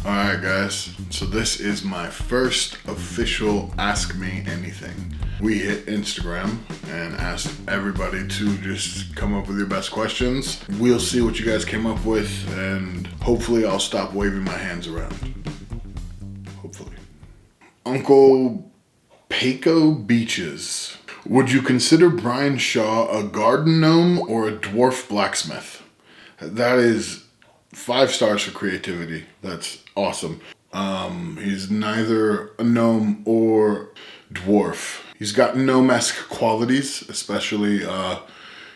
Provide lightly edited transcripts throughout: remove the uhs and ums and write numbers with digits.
Alright guys, so this is my first official Ask Me Anything. We hit Instagram and asked everybody to just come up with your best questions. We'll see what you guys came up with, and hopefully I'll stop waving my hands around. Hopefully. Uncle Paco Beaches. Would you consider Brian Shaw a garden gnome or a dwarf blacksmith? That is 5 stars for creativity. That's awesome. He's neither a gnome or dwarf. He's got gnome-esque qualities, especially,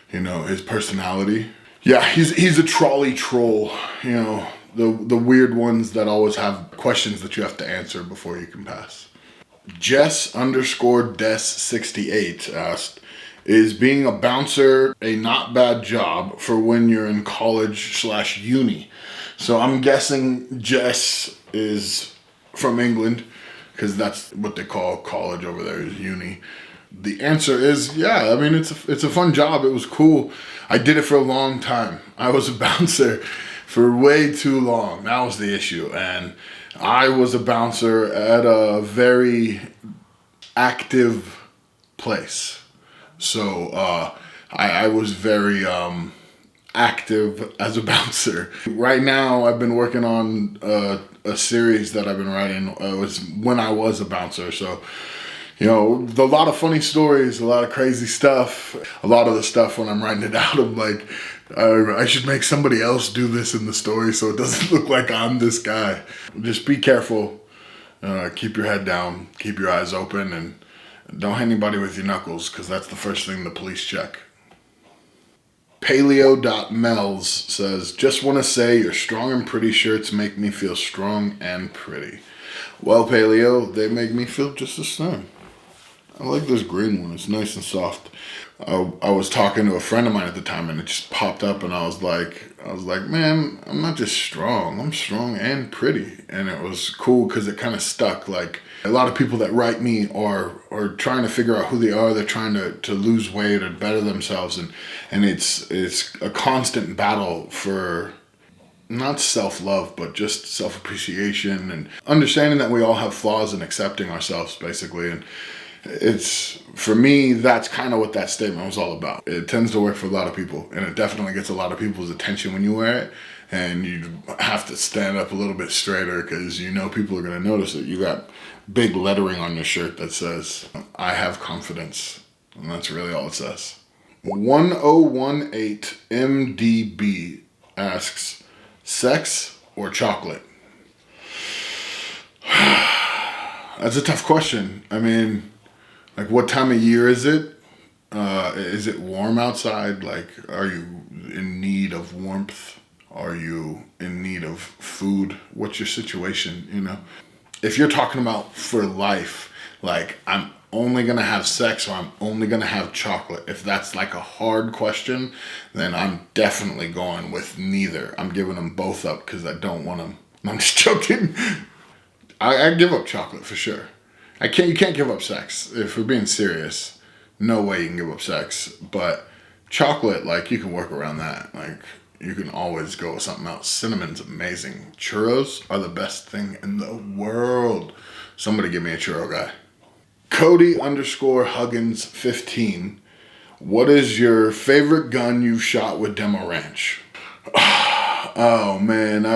his personality. Yeah, he's a trolley troll, the weird ones that always have questions that you have to answer before you can pass. Jess_Des68 asked, is being a bouncer a not bad job for when you're in college/uni? So I'm guessing Jess is from England, because that's what they call college over there, is uni. The answer is, yeah, I mean, it's a fun job. It was cool. I did it for a long time. I was a bouncer for way too long. That was the issue. And I was a bouncer at a very active place. So I was very active as a bouncer. Right now, I've been working on a series that I've been writing. It was when I was a bouncer. So, a lot of funny stories, a lot of crazy stuff. A lot of the stuff when I'm writing it out, I'm like, I should make somebody else do this in the story so it doesn't look like I'm this guy. Just be careful. Keep your head down. Keep your eyes open, and don't hit anybody with your knuckles, because that's the first thing the police check. Paleo.Mel's says, just want to say your strong and pretty shirts make me feel strong and pretty. Well, Paleo, they make me feel just the same. I like this green one. It's nice and soft. I was talking to a friend of mine at the time, and it just popped up, and I was like, man, I'm not just strong. I'm strong and pretty. And it was cool because it kind of stuck. Like, a lot of people that write me are trying to figure out who they are. They're trying to lose weight or better themselves, and it's a constant battle for not self-love, but just self-appreciation and understanding that we all have flaws and accepting ourselves, basically. And for me, that's kind of what that statement was all about. It tends to work for a lot of people, and it definitely gets a lot of people's attention when you wear it. And you have to stand up a little bit straighter, because people are going to notice it. You got big lettering on your shirt that says, I have confidence. And that's really all it says. 1018MDB asks, sex or chocolate? That's a tough question. I mean, like, what time of year is it? Is it warm outside? Like, are you in need of warmth? Are you in need of food? What's your situation, If you're talking about for life, like, I'm only going to have sex or I'm only going to have chocolate, if that's like a hard question, then I'm definitely going with neither. I'm giving them both up because I don't want them. I'm just joking. I give up chocolate for sure. You can't give up sex. If we're being serious, no way you can give up sex. But chocolate, like, you can work around that. Like, you can always go with something else. Cinnamon's amazing. Churros are the best thing in the world. Somebody give me a churro guy. Cody_Huggins15. What is your favorite gun you shot with Demo Ranch? Oh man,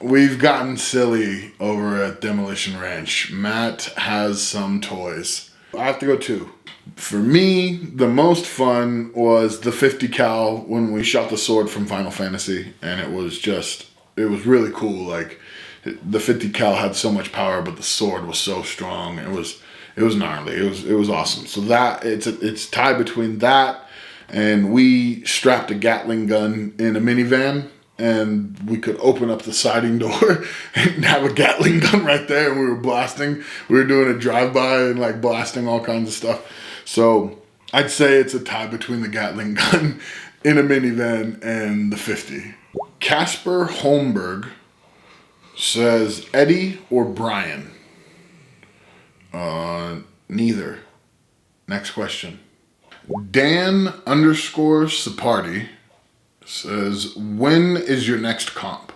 we've gotten silly over at Demolition Ranch. Matt has some toys. I have to go 2. For me, the most fun was the 50 cal when we shot the sword from Final Fantasy, and it was really cool. Like, the 50 cal had so much power, but the sword was so strong. It was gnarly. It was awesome. So that it's tied between that, and we strapped a Gatling gun in a minivan, and we could open up the siding door and have a Gatling gun right there, and we were blasting. We were doing a drive-by and, like, blasting all kinds of stuff. So I'd say it's a tie between the Gatling gun in a minivan and the 50. Casper Holmberg says, Eddie or Brian? Neither. Next question. Dan_Sapardi says, when is your next comp?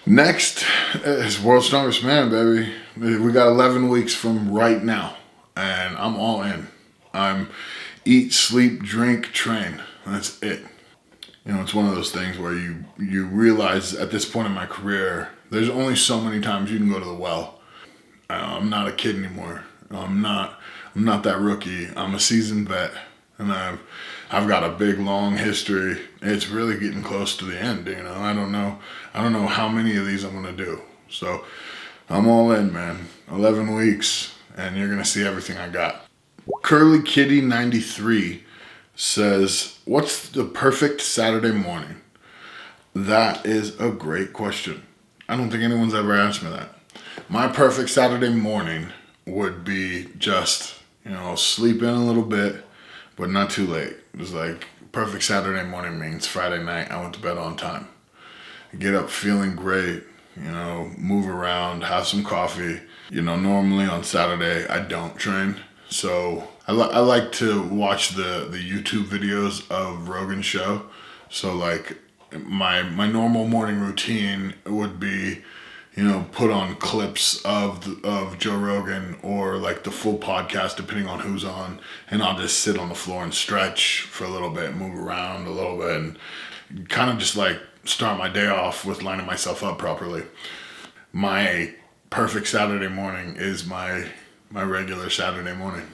Next is World's Strongest Man, baby. We got 11 weeks from right now, and I'm all in. I'm eat, sleep, drink, train. That's it. You know, it's one of those things where you realize at this point in my career, there's only so many times you can go to the well. I'm not a kid anymore. I'm not that rookie. I'm a seasoned vet, and I've got a big long history. It's really getting close to the end. You know, I don't know how many of these I'm gonna do. So I'm all in, man. 11 weeks, and you're gonna see everything I got. Curly Kitty 93 says, "What's the perfect Saturday morning?" That is a great question. I don't think anyone's ever asked me that. My perfect Saturday morning would be just, you know, sleep in a little bit, but not too late. It's like perfect Saturday morning means Friday night I went to bed on time. Get up feeling great, you know, move around, have some coffee. You know, normally on Saturday I don't train. So I like to watch the YouTube videos of Rogan's show. So like my normal morning routine would be, you know, put on clips of Joe Rogan or like the full podcast, depending on who's on, and I'll just sit on the floor and stretch for a little bit, move around a little bit, and kind of just like start my day off with lining myself up properly. My perfect Saturday morning is my regular Saturday morning.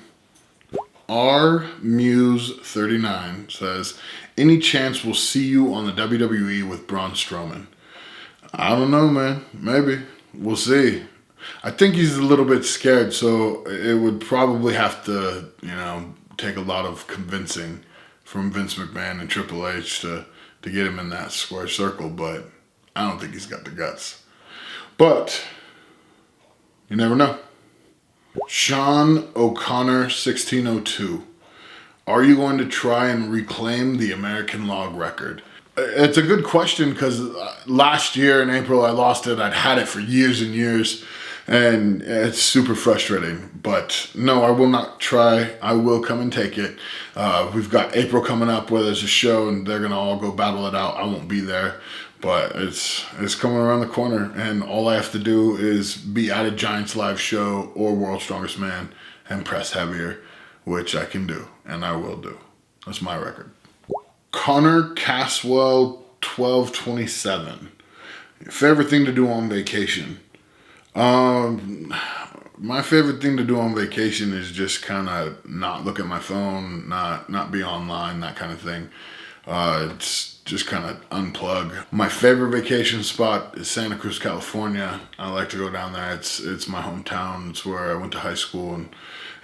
R Muse 39 says, "Any chance we'll see you on the WWE with Braun Strowman?" I don't know, man. Maybe. We'll see. I think he's a little bit scared, so it would probably have to, you know, take a lot of convincing from Vince McMahon and Triple H to get him in that square circle, but I don't think he's got the guts. But you never know. Sean O'Connor 1602. "Are you going to try and reclaim the American log record?" It's a good question because last year in April I lost it. I'd had it for years and years, and it's super frustrating. But no, I will not try. I will come and take it. We've got April coming up where there's a show and they're gonna all go battle it out. I won't be there, but it's coming around the corner, and all I have to do is be at a Giants live show or World's Strongest Man and press heavier, which I can do, and I will do. That's my record. Connor Caswell 1227. Favorite thing to do on vacation? My favorite thing to do on vacation is just kind of not look at my phone, not be online, that kind of thing. It's just kind of unplug. My favorite vacation spot is Santa Cruz, California. I like to go down there. It's my hometown. It's where I went to high school, and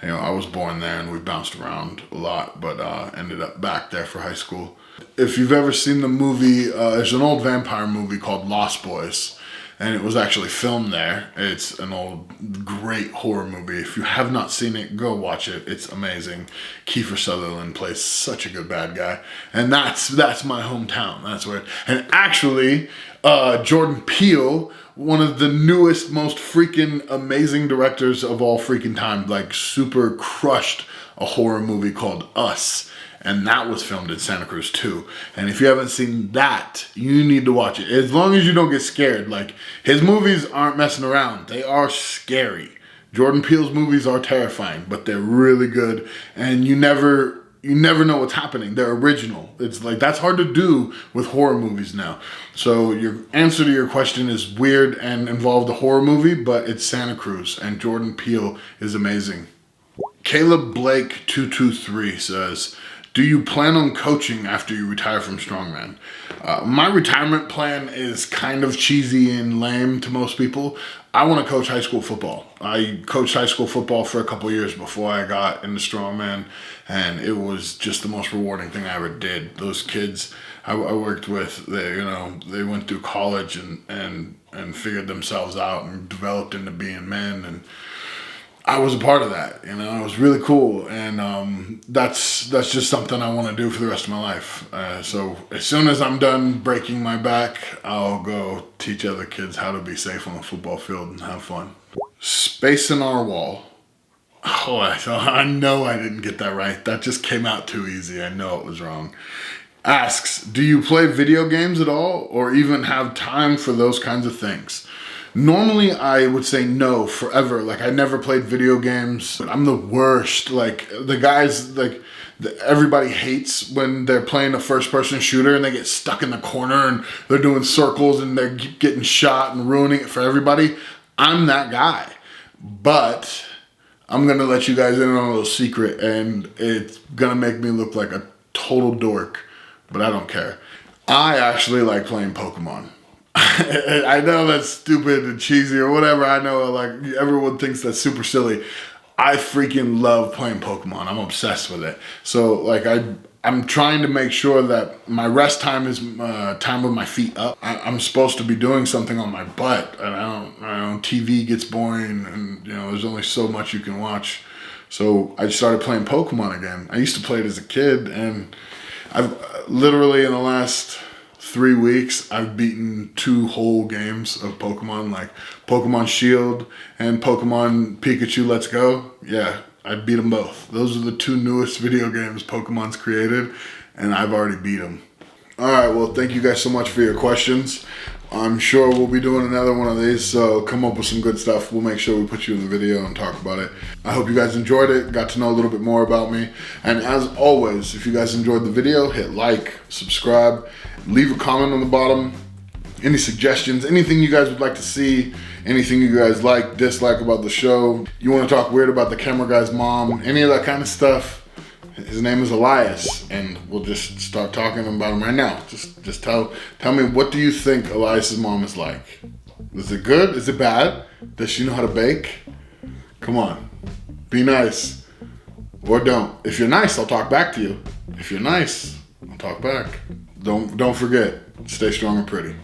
you know, I was born there, and we bounced around a lot, but ended up back there for high school. If you've ever seen the movie, there's an old vampire movie called Lost Boys, and it was actually filmed there. It's an old, great horror movie. If you have not seen it, go watch it. It's amazing. Kiefer Sutherland plays such a good bad guy, and that's my hometown. That's where. And actually, Jordan Peele, one of the newest, most freaking amazing directors of all freaking time, like super crushed a horror movie called Us. And that was filmed in Santa Cruz too. And if you haven't seen that, you need to watch it. As long as you don't get scared. Like, his movies aren't messing around. They are scary. Jordan Peele's movies are terrifying, but they're really good. And you never know what's happening. They're original. It's like, that's hard to do with horror movies now. So your answer to your question is weird and involved a horror movie, but it's Santa Cruz, and Jordan Peele is amazing. Caleb Blake 223 says, "Do you plan on coaching after you retire from Strongman?" My retirement plan is kind of cheesy and lame to most people. I want to coach high school football. I coached high school football for a couple years before I got into Strongman, and it was just the most rewarding thing I ever did. Those kids I worked with, they went through college and figured themselves out and developed into being men, and I was a part of that. It was really cool, and that's just something I want to do for the rest of my life. So as soon as I'm done breaking my back, I'll go teach other kids how to be safe on the football field and have fun. Space in Our Wall. Oh, I know I didn't get that right. That just came out too easy. I know it was wrong. asks, do you play video games at all or even have time for those kinds of things? Normally I would say no forever. Like I never played video games. I'm the worst. Like the guys, like everybody hates when they're playing a first person shooter and they get stuck in the corner and they're doing circles and they're getting shot and ruining it for everybody. I'm that guy. But I'm gonna let you guys in on a little secret and it's gonna make me look like a total dork, but I don't care. I actually like playing Pokemon. I know that's stupid and cheesy or whatever. I know like everyone thinks that's super silly. I freaking love playing Pokemon. I'm obsessed with it. So like I'm trying to make sure that my rest time is time with my feet up. I'm supposed to be doing something on my butt, and I don't. TV gets boring, and there's only so much you can watch. So I started playing Pokemon again. I used to play it as a kid, and I've literally in the last 3 weeks I've beaten 2 whole games of Pokemon, like Pokemon Shield and Pokemon Pikachu Let's Go. Yeah. I beat them both. Those are the 2 newest video games Pokemon's created, and I've already beat them. All right, well, thank you guys so much for your questions. I'm sure we'll be doing another one of these, so come up with some good stuff. We'll make sure we put you in the video and talk about it. I hope you guys enjoyed it, got to know a little bit more about me. And as always, if you guys enjoyed the video, hit like, subscribe, leave a comment on the bottom. Any suggestions, anything you guys would like to see, anything you guys like, dislike about the show, you want to talk weird about the camera guy's mom, any of that kind of stuff. His name is Elias, and we'll just start talking about him right now. Just tell me, what do you think Elias's mom is like? Is it good? Is it bad? Does she know how to bake? Come on, be nice, or don't. If you're nice, I'll talk back to you. If you're nice, I'll talk back. Don't forget, stay strong and pretty.